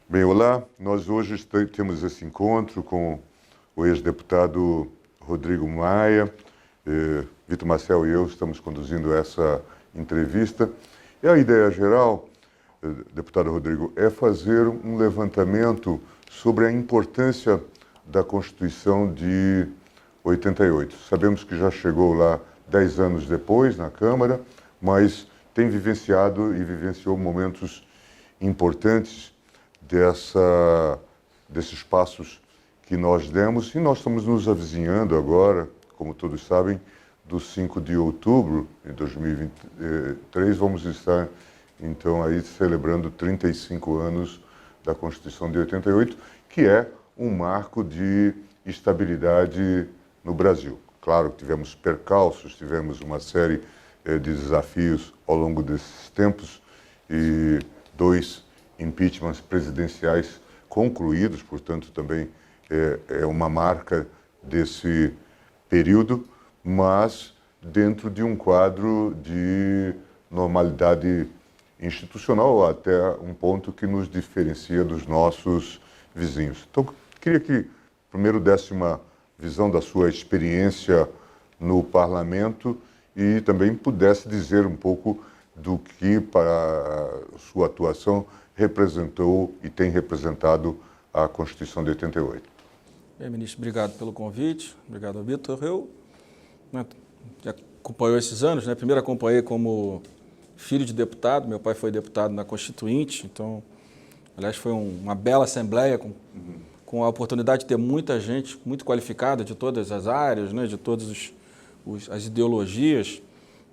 Bem, olá. Nós hoje temos esse encontro com o ex-deputado Rodrigo Maia. Vitor Marcel e eu estamos conduzindo essa entrevista. E a ideia geral, deputado Rodrigo, é fazer um levantamento sobre a importância da Constituição de 88. Sabemos que já chegou lá 10 anos depois na Câmara, mas tem vivenciado e vivenciou momentos importantes desses passos que nós demos, e nós estamos nos avizinhando agora, como todos sabem, do 5 de outubro de 2023, vamos estar então aí celebrando 35 anos da Constituição de 88, que é um marco de estabilidade no Brasil. Claro que tivemos percalços, tivemos uma série de desafios ao longo desses tempos e 2 impeachments presidenciais concluídos, portanto, também é uma marca desse período, mas dentro de um quadro de normalidade institucional, até um ponto que nos diferencia dos nossos vizinhos. Então, queria que primeiro desse uma visão da sua experiência no parlamento e também pudesse dizer um pouco do que, para a sua atuação, representou e tem representado a Constituição de 88. Bem, ministro, obrigado pelo convite. Obrigado, Vitor. Eu acompanhou esses anos, né? Primeiro acompanhei como filho de deputado, meu pai foi deputado na Constituinte, então, aliás, foi uma bela assembleia com a oportunidade de ter muita gente muito qualificada de todas as áreas, né? De todas as ideologias.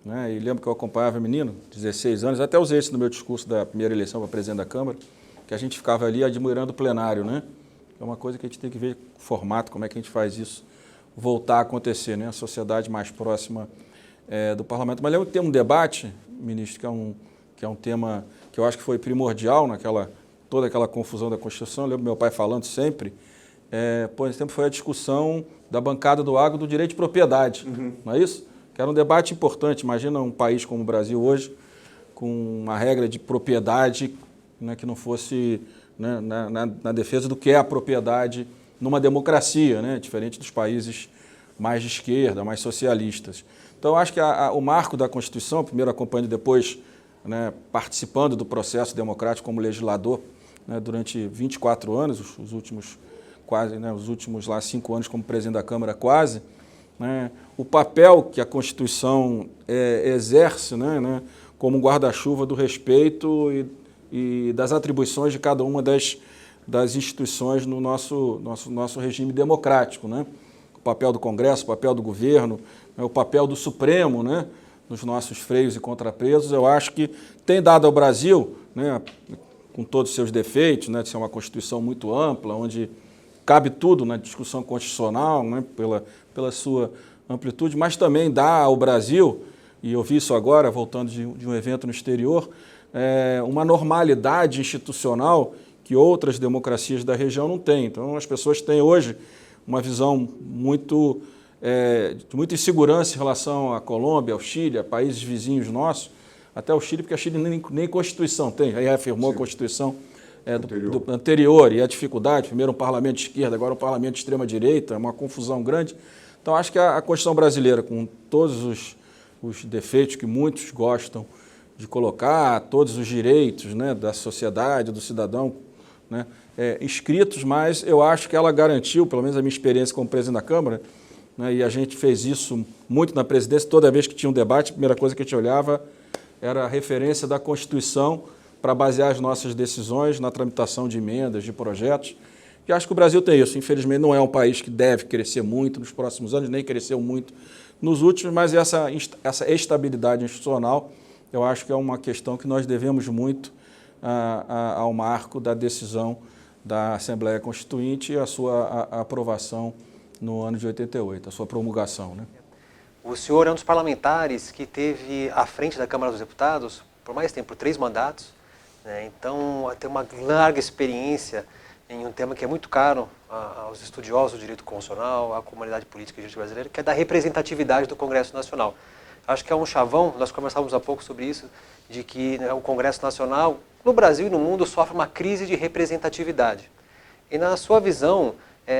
Né? E lembro que eu acompanhava menino, 16 anos, até usei isso no meu discurso da primeira eleição para presidente da Câmara, que a gente ficava ali admirando o plenário, né? É uma coisa que a gente tem que ver o formato, como é que a gente faz isso voltar a acontecer, né? A sociedade mais próxima do parlamento. Mas lembro que tem um debate, ministro, que é um tema que eu acho que foi primordial toda aquela confusão da Constituição. Eu lembro meu pai falando sempre, por exemplo, foi a discussão da bancada do agro do direito de propriedade, não é isso? Que era um debate importante. Imagina um país como o Brasil hoje, com uma regra de propriedade, né, que não fosse, né, na defesa do que é a propriedade numa democracia, né, diferente dos países mais de esquerda, mais socialistas. Então, eu acho que o marco da Constituição, primeiro acompanhando, depois, né, participando do processo democrático como legislador, né, durante 24 anos, os últimos quase, né, os últimos lá 5 anos como presidente da Câmara quase, né, o papel que a Constituição exerce, né, como guarda-chuva do respeito e das atribuições de cada uma das instituições no nosso regime democrático. Né? O papel do Congresso, o papel do governo, né, o papel do Supremo, né, nos nossos freios e contrapesos, eu acho que tem dado ao Brasil, né, com todos os seus defeitos, né, de ser uma Constituição muito ampla, onde cabe tudo na discussão constitucional, né, pela sua amplitude, mas também dá ao Brasil, e eu vi isso agora, voltando de um evento no exterior, uma normalidade institucional que outras democracias da região não têm. Então, as pessoas têm hoje uma visão de muita insegurança em relação à Colômbia, ao Chile, a países vizinhos nossos, até o Chile, porque a Chile nem Constituição tem, aí reafirmou a Constituição do anterior, e a dificuldade, primeiro um parlamento de esquerda, agora um parlamento de extrema-direita, uma confusão grande. Então, acho que a Constituição brasileira, com todos os defeitos que muitos gostam de colocar, todos os direitos, né, da sociedade, do cidadão, né, escritos, mas eu acho que ela garantiu, pelo menos a minha experiência como presidente da Câmara, né, e a gente fez isso muito na presidência, toda vez que tinha um debate, a primeira coisa que a gente olhava era a referência da Constituição para basear as nossas decisões na tramitação de emendas, de projetos. E acho que o Brasil tem isso. Infelizmente, não é um país que deve crescer muito nos próximos anos, nem cresceu muito nos últimos, mas essa estabilidade institucional, eu acho que é uma questão que nós devemos muito ao marco da decisão da Assembleia Constituinte e a sua aprovação no ano de 88, a sua promulgação, né? O senhor é um dos parlamentares que esteve à frente da Câmara dos Deputados por mais tempo, por 3 mandatos, né? Então, tem uma larga experiência em um tema que é muito caro aos estudiosos do direito constitucional, à comunidade política e direito brasileira, que é da representatividade do Congresso Nacional. Acho que é um chavão, nós conversávamos há pouco sobre isso, de que, né, o Congresso Nacional, no Brasil e no mundo sofre uma crise de representatividade. E na sua visão,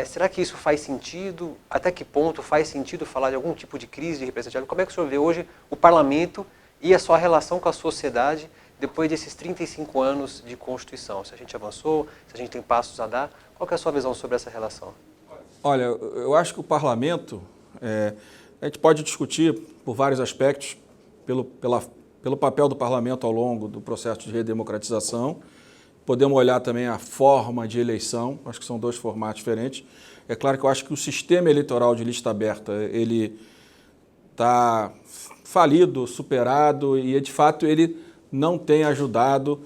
será que isso faz sentido? Até que ponto faz sentido falar de algum tipo de crise de representatividade? Como é que o senhor vê hoje o parlamento e a sua relação com a sociedade depois desses 35 anos de Constituição? Se a gente avançou, se a gente tem passos a dar, qual que é a sua visão sobre essa relação? Olha, eu acho que o parlamento, a gente pode discutir por vários aspectos, pelo papel do parlamento ao longo do processo de redemocratização. Podemos olhar também a forma de eleição, acho que são dois formatos diferentes. É claro que eu acho que o sistema eleitoral de lista aberta, ele está falido, superado e, de fato, ele não tem ajudado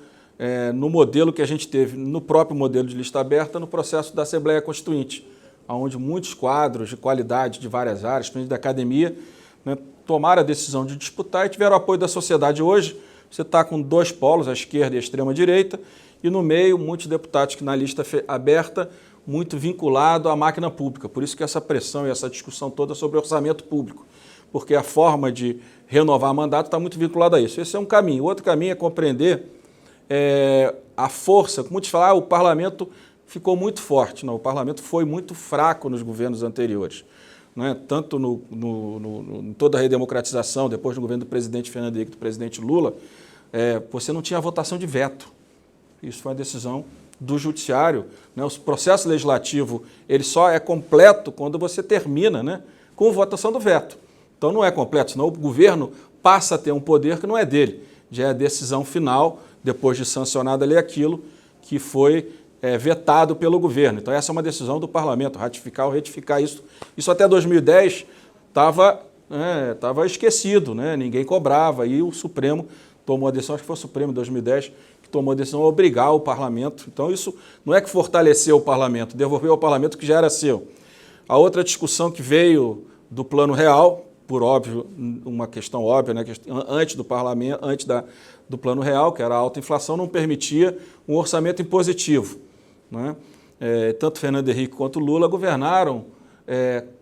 no modelo que a gente teve, no próprio modelo de lista aberta, no processo da Assembleia Constituinte, onde muitos quadros de qualidade de várias áreas, principalmente da academia, né, tomaram a decisão de disputar e tiveram o apoio da sociedade. Hoje, você está com dois polos, a esquerda e a extrema-direita, e no meio, muitos deputados que na lista aberta, muito vinculado à máquina pública. Por isso que essa pressão e essa discussão toda sobre orçamento público, porque a forma de renovar mandato está muito vinculada a isso. Esse é um caminho. O outro caminho é compreender a força. Muitos falam, o parlamento ficou muito forte. Não, o parlamento foi muito fraco nos governos anteriores. Não é? Tanto em toda a redemocratização, depois do governo do presidente Fernando Henrique e do presidente Lula, você não tinha votação de veto. Isso foi uma decisão do judiciário. Né? O processo legislativo ele só é completo quando você termina, né, com votação do veto. Então não é completo, senão o governo passa a ter um poder que não é dele. Já é a decisão final, depois de sancionada ali aquilo que foi vetado pelo governo. Então essa é uma decisão do parlamento, ratificar ou retificar isso. Isso até 2010 estava esquecido, né? Ninguém cobrava. E o Supremo tomou a decisão, acho que foi o Supremo em 2010, que tomou a decisão de obrigar o parlamento. Então isso não é que fortaleceu o parlamento, devolveu ao parlamento o que já era seu. A outra discussão que veio do Plano Real, por óbvio, uma questão óbvia, né? Antes do parlamento, do Plano Real, que era a alta inflação, não permitia um orçamento impositivo. Né? Tanto Fernando Henrique quanto Lula governaram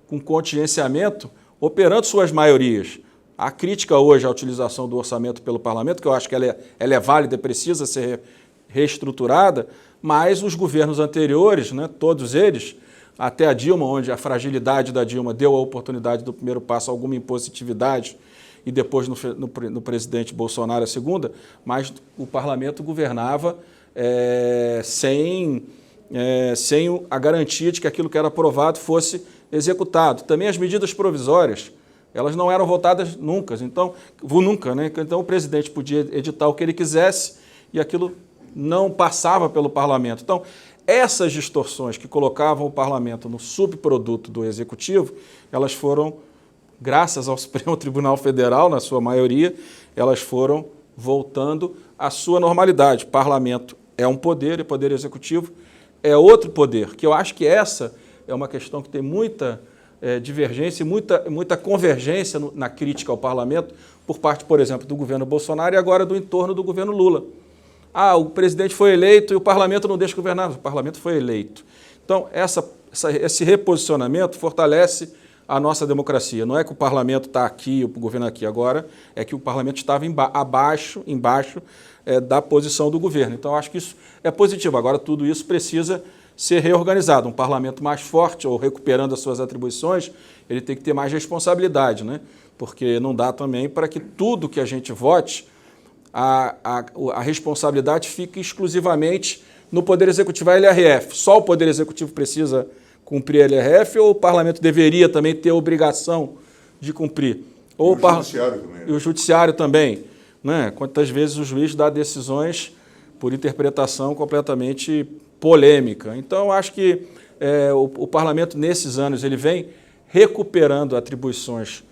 com contingenciamento, operando suas maiorias. A crítica hoje à utilização do orçamento pelo parlamento, que eu acho que ela é válida e precisa ser reestruturada, mas os governos anteriores, né, todos eles, até a Dilma, onde a fragilidade da Dilma deu a oportunidade do primeiro passo a alguma impositividade, e depois no presidente Bolsonaro a segunda, mas o parlamento governava sem a garantia de que aquilo que era aprovado fosse executado. Também as medidas provisórias, elas não eram votadas nunca, né? Então o presidente podia editar o que ele quisesse e aquilo não passava pelo parlamento. Então, essas distorções que colocavam o parlamento no subproduto do executivo, elas foram, graças ao Supremo Tribunal Federal, na sua maioria, elas foram voltando à sua normalidade. O parlamento é um poder e o poder executivo é outro poder, que eu acho que essa é uma questão que tem muita divergência e muita convergência na crítica ao parlamento por parte, por exemplo, do governo Bolsonaro e agora do entorno do governo Lula. O presidente foi eleito e o parlamento não deixa governar, o parlamento foi eleito. Então, esse reposicionamento fortalece a nossa democracia. Não é que o parlamento está aqui, o governo aqui agora, é que o parlamento estava embaixo da posição do governo. Então, acho que isso é positivo. Agora, tudo isso precisa ser reorganizado. Um parlamento mais forte, ou recuperando as suas atribuições, ele tem que ter mais responsabilidade, né? Porque não dá também para que tudo que a gente vote, a responsabilidade fique exclusivamente no Poder Executivo, a LRF. Só o Poder Executivo precisa cumprir a LRF ou o Parlamento deveria também ter a obrigação de cumprir? Ou o Judiciário também. E o Judiciário também. Né? Quantas vezes o juiz dá decisões por interpretação completamente polêmica. Então, eu acho que o Parlamento, nesses anos, ele vem recuperando atribuições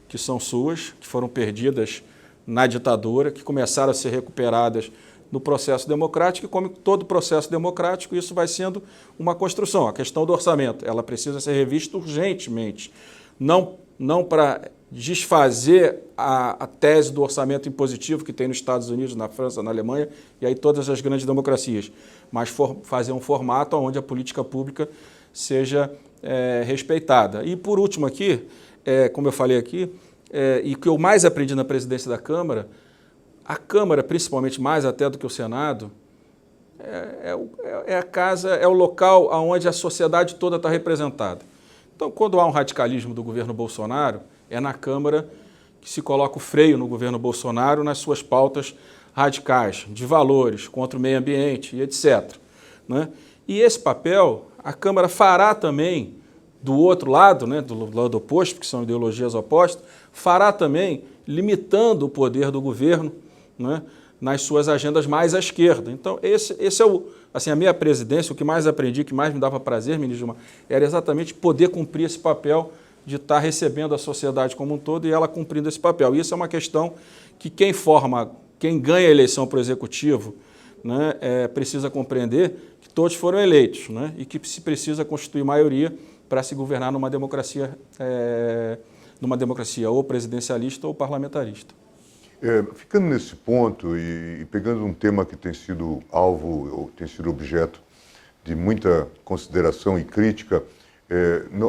que são suas, que foram perdidas na ditadura, que começaram a ser recuperadas no processo democrático, e como todo processo democrático, isso vai sendo uma construção. A questão do orçamento, ela precisa ser revista urgentemente, não para desfazer a tese do orçamento impositivo que tem nos Estados Unidos, na França, na Alemanha, e aí todas as grandes democracias, mas fazer um formato onde a política pública seja respeitada. E, por último aqui, como eu falei aqui, e que eu mais aprendi na presidência da Câmara, a Câmara, principalmente mais até do que o Senado, é a casa, é o local onde a sociedade toda está representada. Então, quando há um radicalismo do governo Bolsonaro, é na Câmara que se coloca o freio no governo Bolsonaro nas suas pautas radicais, de valores, contra o meio ambiente e etc. Né? E esse papel a Câmara fará também do outro lado, né, do lado oposto, que são ideologias opostas, fará também limitando o poder do governo, né, nas suas agendas mais à esquerda. Então, esse é assim, a minha presidência, o que mais aprendi, o que mais me dava prazer, ministro Gilmar, era exatamente poder cumprir esse papel de estar recebendo a sociedade como um todo e ela cumprindo esse papel. E isso é uma questão que quem ganha a eleição para o Executivo, né, precisa compreender que todos foram eleitos, né, e que se precisa constituir maioria para se governar numa democracia ou presidencialista ou parlamentarista. Ficando nesse ponto e pegando um tema que tem sido alvo ou tem sido objeto de muita consideração e crítica,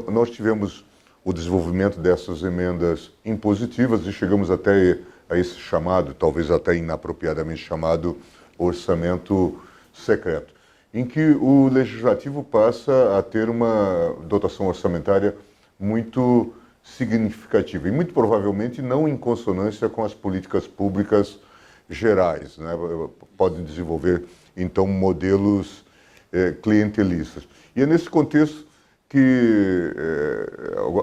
nós tivemos o desenvolvimento dessas emendas impositivas e chegamos até a esse chamado, talvez até inapropriadamente chamado, orçamento secreto, em que o Legislativo passa a ter uma dotação orçamentária muito significativa e muito provavelmente não em consonância com as políticas públicas gerais, né? Podem desenvolver então modelos clientelistas. E é nesse contexto que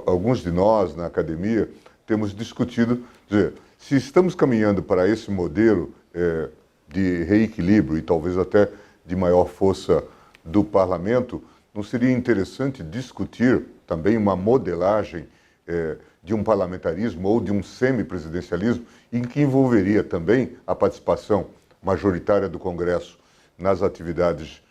alguns de nós na academia temos discutido, dizer, se estamos caminhando para esse modelo de reequilíbrio e talvez até de maior força do parlamento, não seria interessante discutir também uma modelagem de um parlamentarismo ou de um semipresidencialismo em que envolveria também a participação majoritária do Congresso nas atividades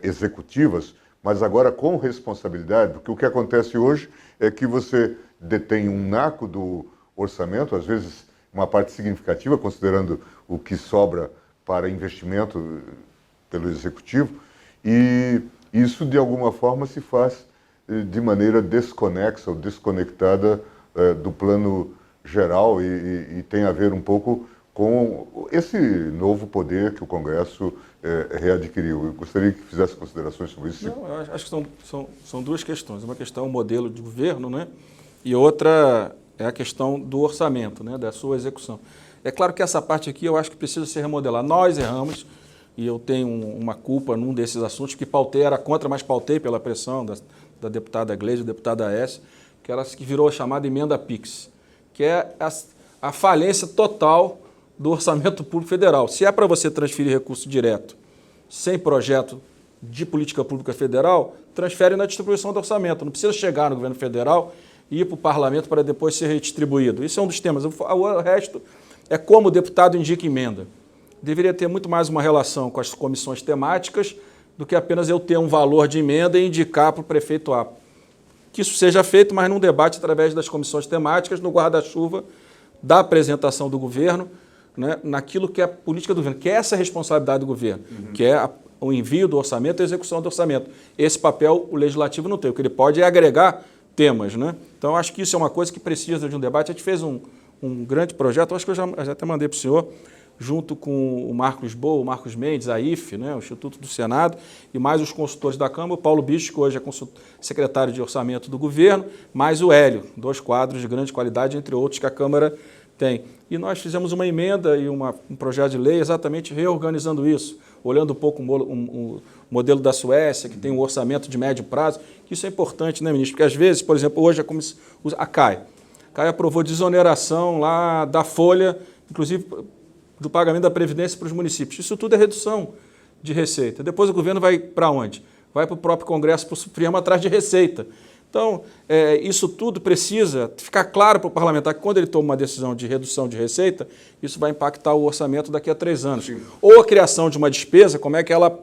executivas, mas agora com responsabilidade, porque o que acontece hoje é que você detém um naco do orçamento, às vezes uma parte significativa, considerando o que sobra para investimento pelo Executivo, e isso de alguma forma se faz de maneira desconexa ou desconectada do plano geral e tem a ver um pouco com esse novo poder que o Congresso readquiriu. Eu gostaria que fizesse considerações sobre isso. Não, eu acho que são duas questões. Uma questão é o modelo de governo, né? E outra é a questão do orçamento, né? Da sua execução. É claro que essa parte aqui eu acho que precisa ser remodelada. Nós erramos, e eu tenho uma culpa num desses assuntos, que pautei, era contra, mas pautei pela pressão da deputada Gleide, da deputada Aécio, que virou a chamada emenda PIX, que é a falência total do orçamento público federal. Se é para você transferir recurso direto sem projeto de política pública federal, transfere na distribuição do orçamento. Não precisa chegar no governo federal e ir para o parlamento para depois ser redistribuído. Isso é um dos temas. O resto é como o deputado indica emenda. Deveria ter muito mais uma relação com as comissões temáticas do que apenas eu ter um valor de emenda e indicar para o prefeito A. Que isso seja feito, mas num debate através das comissões temáticas, no guarda-chuva da apresentação do governo, né, naquilo que é a política do governo, que é essa responsabilidade do governo, que é o envio do orçamento e a execução do orçamento. Esse papel o Legislativo não tem, o que ele pode é agregar temas, né? Então, acho que isso é uma coisa que precisa de um debate. A gente fez um grande projeto, acho que eu já até mandei para o senhor, junto com o Marcos Boa, o Marcos Mendes, a IFE, né, o Instituto do Senado, e mais os consultores da Câmara, o Paulo Bicho, que hoje é secretário de Orçamento do governo, mais o Hélio, 2 quadros de grande qualidade, entre outros, que a Câmara tem. E nós fizemos uma emenda e um projeto de lei exatamente reorganizando isso, olhando um pouco o modelo da Suécia, que tem um orçamento de médio prazo, que isso é importante, né, ministro? Porque às vezes, por exemplo, hoje a CAI aprovou desoneração lá da folha, inclusive do pagamento da Previdência para os municípios. Isso tudo é redução de receita. Depois o governo vai para onde? Vai para o próprio Congresso, para o Supremo, atrás de receita. Então, isso tudo precisa ficar claro para o parlamentar que quando ele toma uma decisão de redução de receita, isso vai impactar o orçamento daqui a 3 anos. Sim. Ou a criação de uma despesa, como é que ela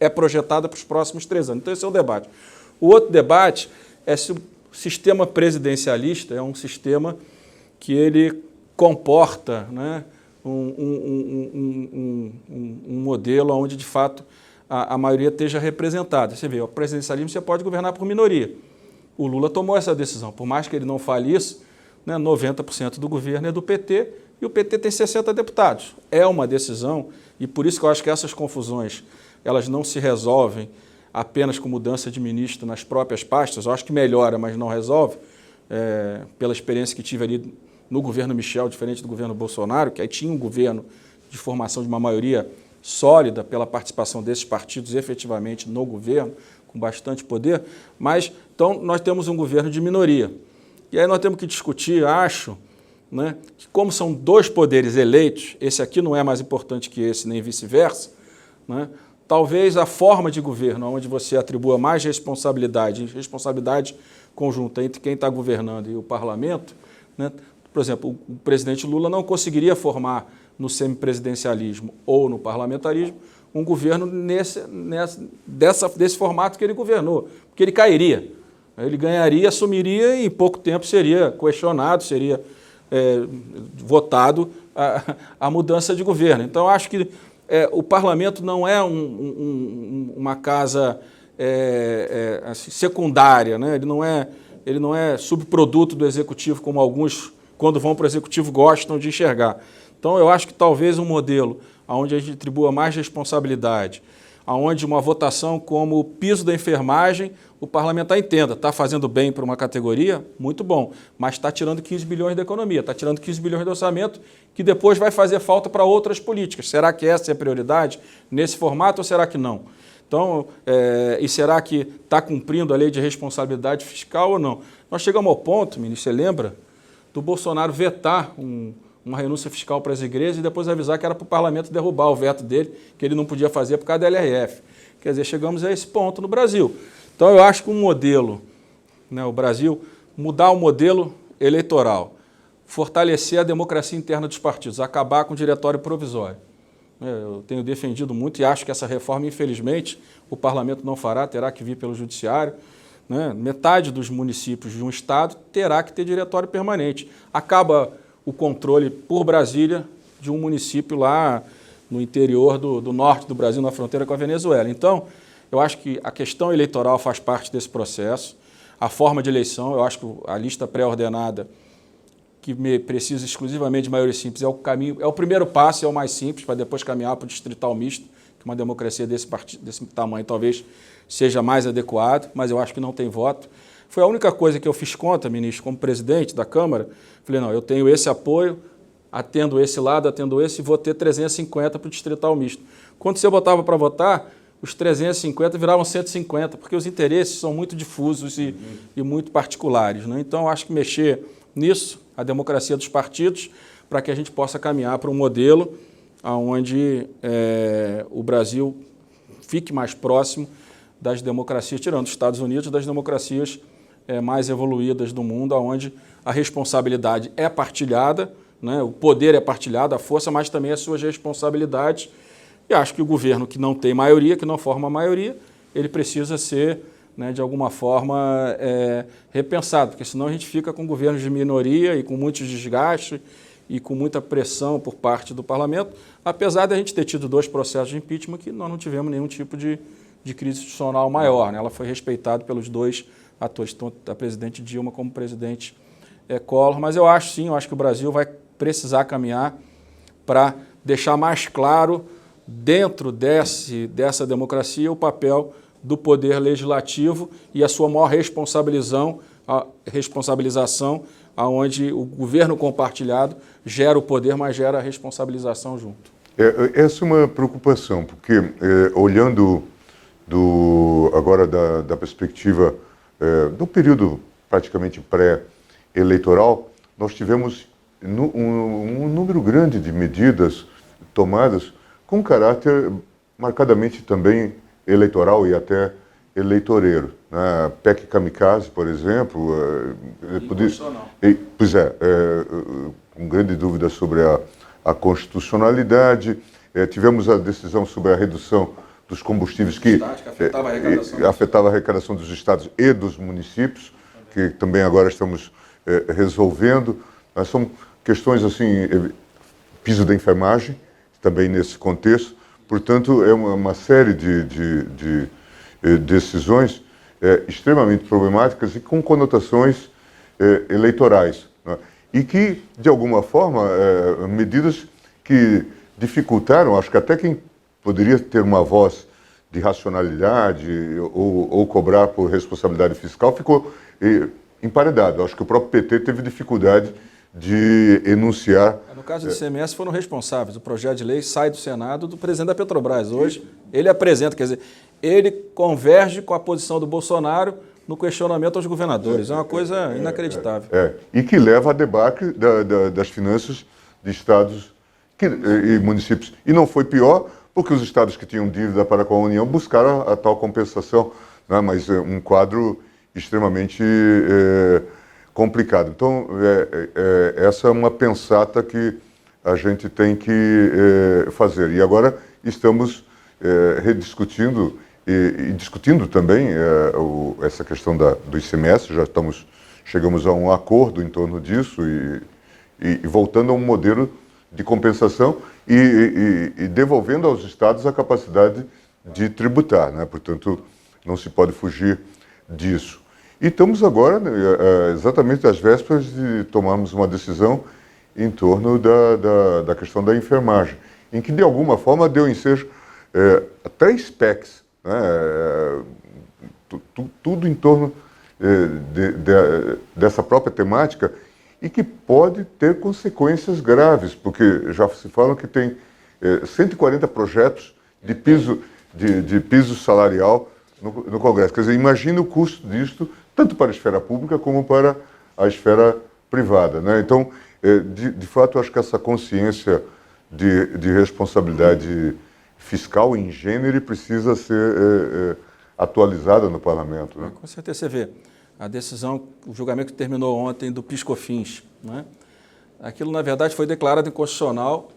é projetada para os próximos 3 anos. Então, esse é um debate. O outro debate é se o sistema presidencialista é um sistema que ele comporta, né, um modelo onde, de fato, a maioria esteja representada. Você vê, o presidencialismo você pode governar por minoria. O Lula tomou essa decisão. Por mais que ele não fale isso, né, 90% do governo é do PT e o PT tem 60 deputados. É uma decisão, e por isso que eu acho que essas confusões elas não se resolvem apenas com mudança de ministro nas próprias pastas. Eu acho que melhora, mas não resolve, pela experiência que tive ali no governo Michel, diferente do governo Bolsonaro, que aí tinha um governo de formação de uma maioria sólida pela participação desses partidos efetivamente no governo, com bastante poder, mas então nós temos um governo de minoria. E aí nós temos que discutir, acho, né, que como são dois poderes eleitos, esse aqui não é mais importante que esse, nem vice-versa, né, talvez a forma de governo, onde você atribua mais responsabilidade conjunta entre quem está governando e o parlamento, né, por exemplo, o presidente Lula não conseguiria formar no semipresidencialismo ou no parlamentarismo um governo desse formato que ele governou, porque ele cairia. Ele ganharia, assumiria e em pouco tempo seria questionado, seria votado a mudança de governo. Então, acho que o parlamento não é uma casa assim, secundária, né? Ele não é subproduto do executivo, como alguns, quando vão para o executivo, gostam de enxergar. Então, eu acho que talvez um modelo onde a gente atribua mais responsabilidade, onde uma votação como o piso da enfermagem, o parlamentar entenda, está fazendo bem para uma categoria, muito bom, mas está tirando 15 bilhões da economia, está tirando 15 bilhões do orçamento, que depois vai fazer falta para outras políticas. Será que essa é a prioridade nesse formato ou será que não? Então, e será que está cumprindo a lei de responsabilidade fiscal ou não? Nós chegamos ao ponto, ministro, você lembra, do Bolsonaro vetar uma renúncia fiscal para as igrejas e depois avisar que era para o parlamento derrubar o veto dele, que ele não podia fazer por causa da LRF. Quer dizer, chegamos a esse ponto no Brasil. Então, eu acho que um modelo, né, o Brasil, mudar o modelo eleitoral, fortalecer a democracia interna dos partidos, acabar com o diretório provisório. Eu tenho defendido muito e acho que essa reforma, infelizmente, o parlamento não fará, terá que vir pelo judiciário. Né? Metade dos municípios de um estado terá que ter diretório permanente. Acaba o controle por Brasília de um município lá no interior do norte do Brasil, na fronteira com a Venezuela. Então, eu acho que a questão eleitoral faz parte desse processo. A forma de eleição, eu acho que a lista pré-ordenada, que precisa exclusivamente de maioria simples, é o caminho, é o primeiro passo, é o mais simples, para depois caminhar para o distrital misto, que uma democracia desse tamanho talvez seja mais adequado, mas eu acho que não tem voto. Foi a única coisa que eu fiz conta, ministro, como presidente da Câmara. Falei, não, eu tenho esse apoio, atendo esse lado, atendo esse, e vou ter 350 para o distrital misto. Quando você botava para votar, os 350 viravam 150, porque os interesses são muito difusos e muito particulares. Né? Então, eu acho que mexer nisso, a democracia dos partidos, para que a gente possa caminhar para um modelo onde o Brasil fique mais próximo das democracias, tirando os Estados Unidos, das democracias mais evoluídas do mundo, onde a responsabilidade é partilhada, né? O poder é partilhado, a força, mas também as suas responsabilidades. E acho que o governo que não tem maioria, que não forma maioria, ele precisa ser, né, de alguma forma, repensado, porque senão a gente fica com governos de minoria e com muitos desgastes e com muita pressão por parte do parlamento, apesar de a gente ter tido 2 processos de impeachment que nós não tivemos nenhum tipo de crise institucional maior. Né? Ela foi respeitada pelos 2 atores, tanto a presidente Dilma como o presidente Collor, mas eu acho sim, eu acho que o Brasil vai precisar caminhar para deixar mais claro, dentro dessa democracia, o papel do poder legislativo e a sua maior responsabilização, onde o governo compartilhado gera o poder, mas gera a responsabilização junto. Essa é uma preocupação, porque olhando agora da perspectiva do período praticamente pré-eleitoral, nós tivemos um número grande de medidas tomadas com caráter marcadamente também eleitoral e até eleitoreiro. Né? PEC Kamikaze, por exemplo, pois com grande dúvida sobre a constitucionalidade. Tivemos a decisão sobre a redução dos combustíveis que afetava a arrecadação dos estados e dos municípios, que também agora estamos resolvendo. Mas são questões assim, piso da enfermagem, também nesse contexto. Portanto, é uma série de decisões extremamente problemáticas e com conotações eleitorais. Né? e que, de alguma forma, medidas que dificultaram, acho que até quem poderia ter uma voz de racionalidade ou cobrar por responsabilidade fiscal ficou emparedado. Acho que o próprio PT teve dificuldade de enunciar. No caso do ICMS foram responsáveis. O projeto de lei sai do Senado do presidente da Petrobras. Hoje ele apresenta, quer dizer, ele converge com a posição do Bolsonaro no questionamento aos governadores. É uma coisa inacreditável. E que leva a debate das finanças de estados e municípios. E não foi pior, porque os estados que tinham dívida para com a União buscaram a tal compensação, né? Mas um quadro extremamente complicado. Então, essa é uma pensata que a gente tem que fazer. E agora estamos rediscutindo e discutindo também essa questão do ICMS, chegamos a um acordo em torno disso e voltando a um modelo de compensação e devolvendo aos estados a capacidade de tributar, né? Portanto, não se pode fugir disso. E estamos agora exatamente às vésperas de tomarmos uma decisão em torno da questão da enfermagem, em que de alguma forma deu ensejo 3 PECs, né? Tudo em torno dessa própria temática e que pode ter consequências graves, porque já se fala que tem 140 projetos de piso salarial no Congresso. Quer dizer, imagina o custo disto, tanto para a esfera pública como para a esfera privada, né? Então, de fato, eu acho que essa consciência de responsabilidade fiscal em gênero precisa ser atualizada no parlamento, né? Com certeza. Você vê a decisão, o julgamento que terminou ontem do PIS/COFINS, né? Aquilo, na verdade, foi declarado inconstitucional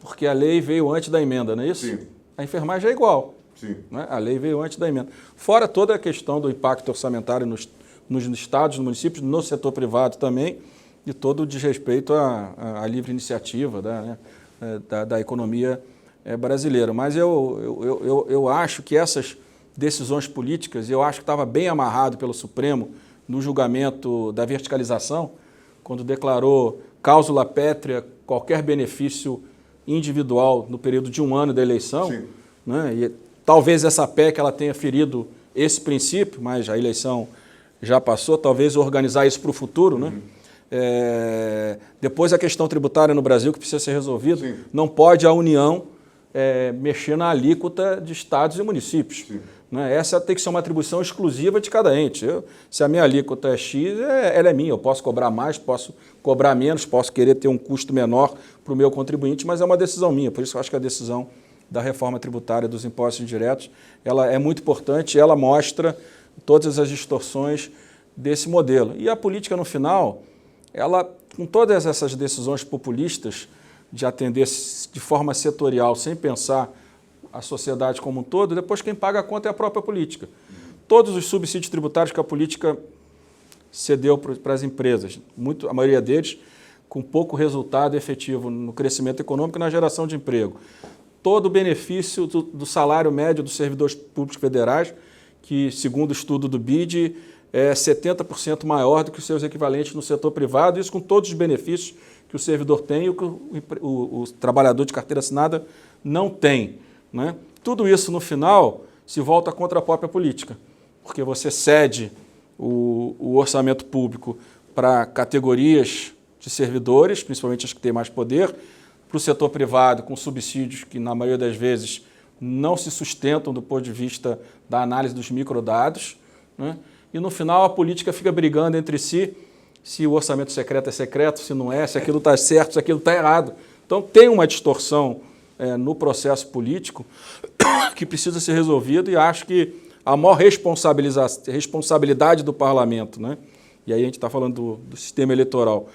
porque a lei veio antes da emenda, não é isso? Sim. A enfermagem é igual. Sim. Né? A lei veio antes da emenda. Fora toda a questão do impacto orçamentário nos estados, nos municípios, no setor privado também, e todo o desrespeito à livre iniciativa da economia brasileira. Mas eu acho que essas decisões políticas, eu acho que estava bem amarrado pelo Supremo no julgamento da verticalização, quando declarou cláusula pétrea qualquer benefício individual no período de 1 ano da eleição. Sim. Né? E talvez essa PEC ela tenha ferido esse princípio, mas a eleição já passou, talvez organizar isso para o futuro, né? Depois a questão tributária no Brasil que precisa ser resolvida. Sim. Não pode a União mexer na alíquota de estados e municípios. Né? Essa tem que ser uma atribuição exclusiva de cada ente. Se a minha alíquota é X, ela é minha. Eu posso cobrar mais, posso cobrar menos, posso querer ter um custo menor para o meu contribuinte, mas é uma decisão minha. Por isso eu acho que a decisão da reforma tributária dos impostos indiretos ela é muito importante, ela mostra todas as distorções desse modelo. E a política, no final, ela, com todas essas decisões populistas de atender de forma setorial, sem pensar a sociedade como um todo, depois quem paga a conta é a própria política. Todos os subsídios tributários que a política cedeu para as empresas, a maioria deles com pouco resultado efetivo no crescimento econômico e na geração de emprego. Todo o benefício do salário médio dos servidores públicos federais, que, segundo o estudo do BID, é 70% maior do que os seus equivalentes no setor privado, isso com todos os benefícios que o servidor tem e que o trabalhador de carteira assinada não tem. Né? Tudo isso, no final, se volta contra a própria política, porque você cede o orçamento público para categorias de servidores, principalmente as que têm mais poder, para o setor privado com subsídios que, na maioria das vezes, não se sustentam do ponto de vista da análise dos microdados, né? E, no final, a política fica brigando entre si se o orçamento secreto é secreto, se não é, se aquilo está certo, se aquilo está errado. Então, tem uma distorção no processo político que precisa ser resolvido e acho que a maior responsabilidade do parlamento, né? E aí a gente está falando do sistema eleitoral,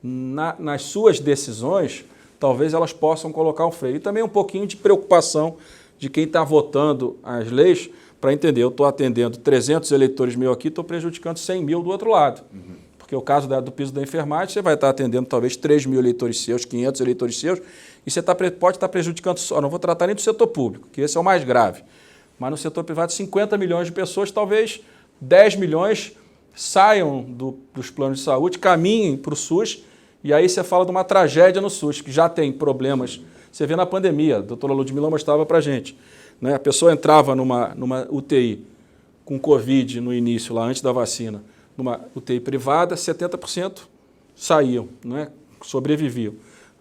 nas suas decisões, talvez elas possam colocar um freio. E também um pouquinho de preocupação de quem está votando as leis para entender, eu estou atendendo 300 eleitores meus aqui, estou prejudicando 100 mil do outro lado. Porque o caso do piso da enfermagem, você vai estar atendendo talvez 3 mil eleitores seus, 500 eleitores seus, e você pode estar prejudicando só, não vou tratar nem do setor público, que esse é o mais grave, mas no setor privado 50 milhões de pessoas, talvez 10 milhões saiam dos planos de saúde, caminhem para o SUS E aí você fala de uma tragédia no SUS, que já tem problemas. Você vê na pandemia, a doutora Ludmila mostrava para a gente. Né? A pessoa entrava numa UTI com Covid no início, lá antes da vacina, numa UTI privada, 70% saíam, né? Sobreviviam.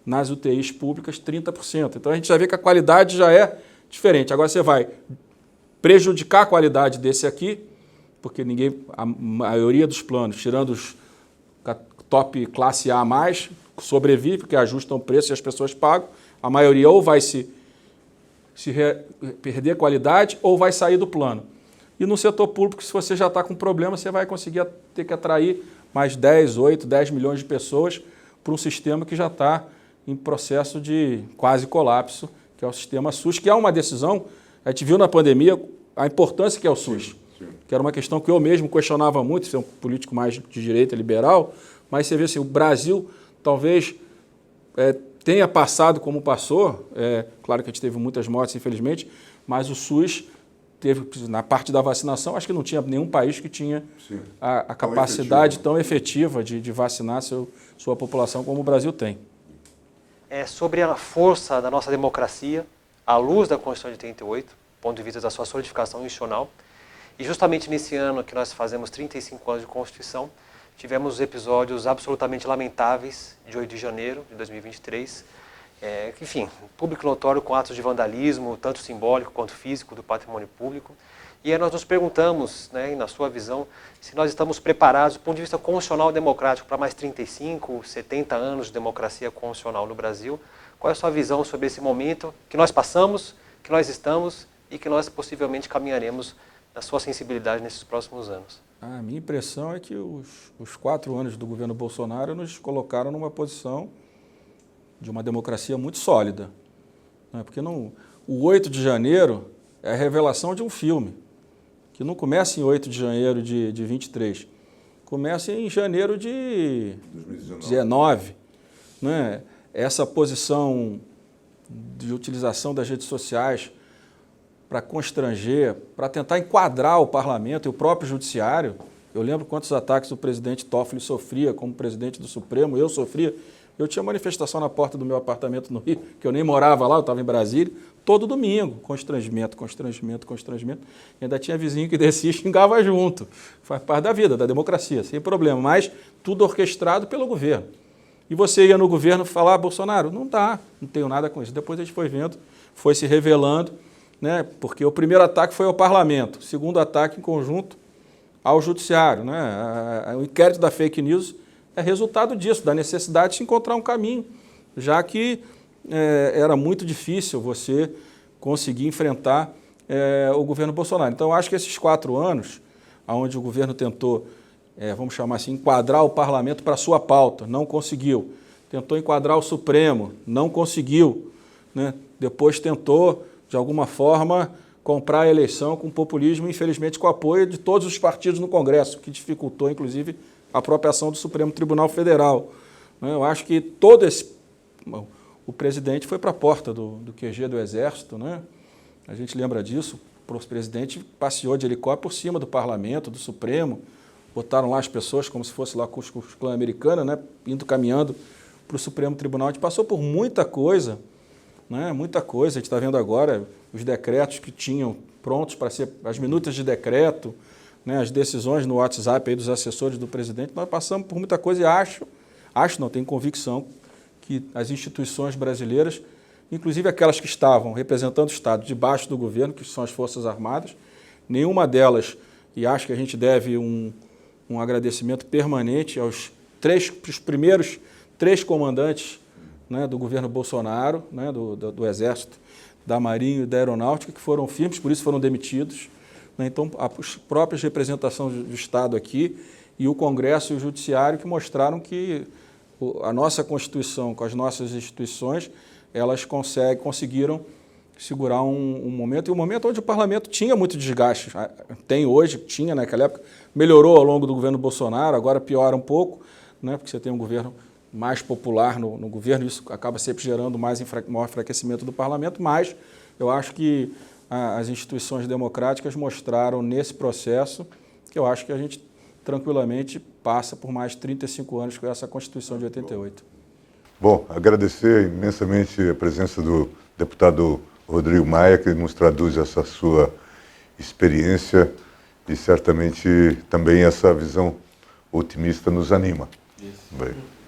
Nas UTIs públicas, 30%. Então a gente já vê que a qualidade já é diferente. Agora você vai prejudicar a qualidade desse aqui, porque a maioria dos planos, tirando os top classe A+, sobrevive, porque ajustam o preço e as pessoas pagam. A maioria ou vai perder qualidade ou vai sair do plano. E no setor público, se você já está com problema, você vai conseguir ter que atrair mais 10 milhões de pessoas para um sistema que já está em processo de quase colapso, que é o sistema SUS, que é uma decisão, a gente viu na pandemia a importância que é o SUS, que era uma questão que eu mesmo questionava muito, ser um político mais de direita, liberal, mas você vê assim, o Brasil talvez tenha passado como passou, claro que a gente teve muitas mortes, infelizmente, mas o SUS teve, na parte da vacinação, acho que não tinha nenhum país que tinha a capacidade tão efetiva de vacinar sua população como o Brasil tem. Sobre a força da nossa democracia, à luz da Constituição de 88, ponto de vista da sua solidificação institucional, e justamente nesse ano que nós fazemos 35 anos de Constituição, tivemos episódios absolutamente lamentáveis de 8 de janeiro de 2023, enfim, público notório com atos de vandalismo, tanto simbólico quanto físico, do patrimônio público. E aí nós nos perguntamos, né, na sua visão, se nós estamos preparados do ponto de vista constitucional e democrático para mais 35, 70 anos de democracia constitucional no Brasil. Qual é a sua visão sobre esse momento que nós passamos, que nós estamos e que nós possivelmente caminharemos na sua sensibilidade nesses próximos anos? A minha impressão é que os 4 anos do governo Bolsonaro nos colocaram numa posição de uma democracia muito sólida. Né? Porque o 8 de janeiro é a revelação de um filme, que não começa em 8 de janeiro de 23, começa em janeiro de 2019. Né? Essa posição de utilização das redes sociais para constranger, para tentar enquadrar o parlamento e o próprio judiciário. Eu lembro quantos ataques o presidente Toffoli sofria como presidente do Supremo, eu sofria. Eu tinha manifestação na porta do meu apartamento no Rio, que eu nem morava lá, eu estava em Brasília, todo domingo, constrangimento. E ainda tinha vizinho que descia e xingava junto. Faz parte da vida, da democracia, sem problema, mas tudo orquestrado pelo governo. E você ia no governo falar, Bolsonaro, não dá, não tenho nada com isso. Depois a gente foi vendo, foi se revelando, né, porque o primeiro ataque foi ao parlamento, o segundo ataque em conjunto ao judiciário. Né? O inquérito da fake news é resultado disso, da necessidade de se encontrar um caminho, já que era muito difícil você conseguir enfrentar o governo Bolsonaro. Então, eu acho que esses 4 anos, onde o governo tentou, vamos chamar assim, enquadrar o parlamento para a sua pauta, não conseguiu. Tentou enquadrar o Supremo, não conseguiu. Né? Depois tentou, de alguma forma, comprar a eleição com populismo, infelizmente com o apoio de todos os partidos no Congresso, que dificultou, inclusive, a própria ação do Supremo Tribunal Federal. Eu acho que o presidente foi para a porta do QG do Exército, né? A gente lembra disso, o presidente passeou de helicóptero por cima do parlamento, do Supremo, botaram lá as pessoas como se fosse lá com os clã americana, né? Caminhando para o Supremo Tribunal. A gente passou por muita coisa, né? Muita coisa. A gente está vendo agora os decretos que tinham prontos para ser, as minutas de decreto, né, as decisões no WhatsApp aí dos assessores do presidente. Nós passamos por muita coisa e tenho convicção que as instituições brasileiras, inclusive aquelas que estavam representando o Estado debaixo do governo, que são as Forças Armadas, nenhuma delas, e acho que a gente deve um agradecimento permanente aos primeiros 3 comandantes, né, do governo Bolsonaro, né, do Exército, da Marinha e da Aeronáutica, que foram firmes, por isso foram demitidos. Então, as próprias representações do Estado aqui e o Congresso e o Judiciário que mostraram que a nossa Constituição, com as nossas instituições, elas conseguiram segurar um momento, e um momento onde o parlamento tinha muito desgaste. Tem hoje, tinha naquela época, melhorou ao longo do governo Bolsonaro, agora piora um pouco, né, porque você tem um governo mais popular no governo, isso acaba sempre gerando maior enfraquecimento do parlamento, mas eu acho que as instituições democráticas mostraram nesse processo que eu acho que a gente tranquilamente passa por mais 35 anos com essa Constituição de 88. Bom, agradecer imensamente a presença do deputado Rodrigo Maia, que nos traduz essa sua experiência e certamente também essa visão otimista nos anima. Isso. Bem.